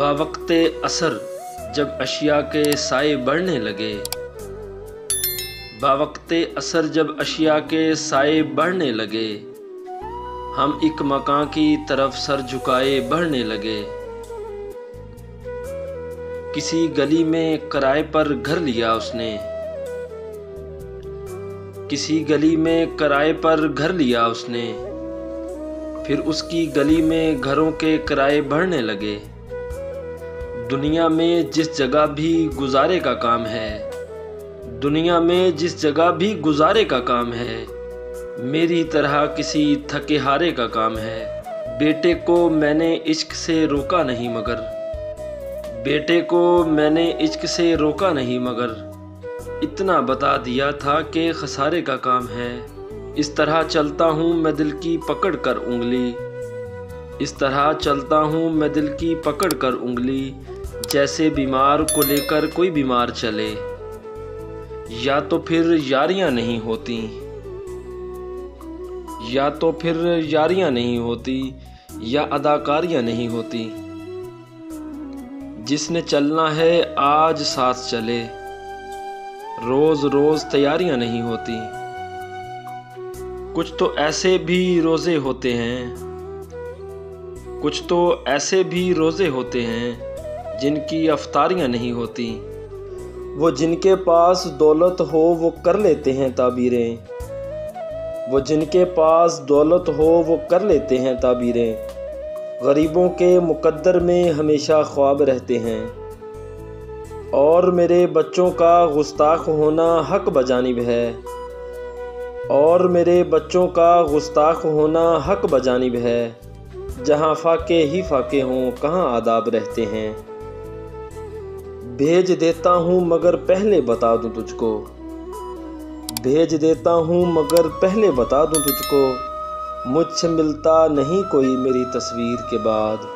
बावक़्ते असर जब अशिया के साए बढ़ने लगे, बावक़्ते असर जब अशिया के साए बढ़ने लगे, हम एक मकां की तरफ सर झुकाए बढ़ने लगे। किसी गली में किराए पर घर लिया उसने, किसी गली में किराए पर घर लिया उसने, फिर उसकी गली में घरों के किराए बढ़ने लगे। दुनिया में जिस जगह भी गुजारे का काम है, दुनिया में जिस जगह भी गुजारे का काम है, मेरी तरह किसी थके हारे का काम है। बेटे को मैंने इश्क से रोका नहीं मगर, बेटे को मैंने इश्क से रोका नहीं मगर, इतना बता दिया था कि खसारे का काम है। इस तरह चलता हूँ मैं दिल की पकड़ कर उंगली, इस तरह चलता हूँ मैं दिल की पकड़ कर उंगली, जैसे बीमार को लेकर कोई बीमार चले। या तो फिर यारियां नहीं होती, या तो फिर यारियां नहीं होती, या अदाकारियां नहीं होती। जिसने चलना है आज साथ चले, रोज़ रोज़ तैयारियां नहीं होती। कुछ तो ऐसे भी रोज़े होते हैं, कुछ तो ऐसे भी रोज़े होते हैं जिनकी अफ्तारियां नहीं होती। वो जिनके पास दौलत हो वो कर लेते हैं ताबीरें, वो जिनके पास दौलत हो वो कर लेते हैं ताबीरें। गरीबों के मुकद्दर में हमेशा ख्वाब रहते हैं, और मेरे बच्चों का गुस्ताख होना हक बजानिब है, और मेरे बच्चों का गुस्ताख होना हक बजानिब है। जहाँ फाके ही फाके हों कहाँ आदाब रहते हैं। भेज देता हूँ मगर पहले बता दूँ तुझको, भेज देता हूँ मगर पहले बता दूँ तुझको, मुझसे मिलता नहीं कोई मेरी तस्वीर के बाद।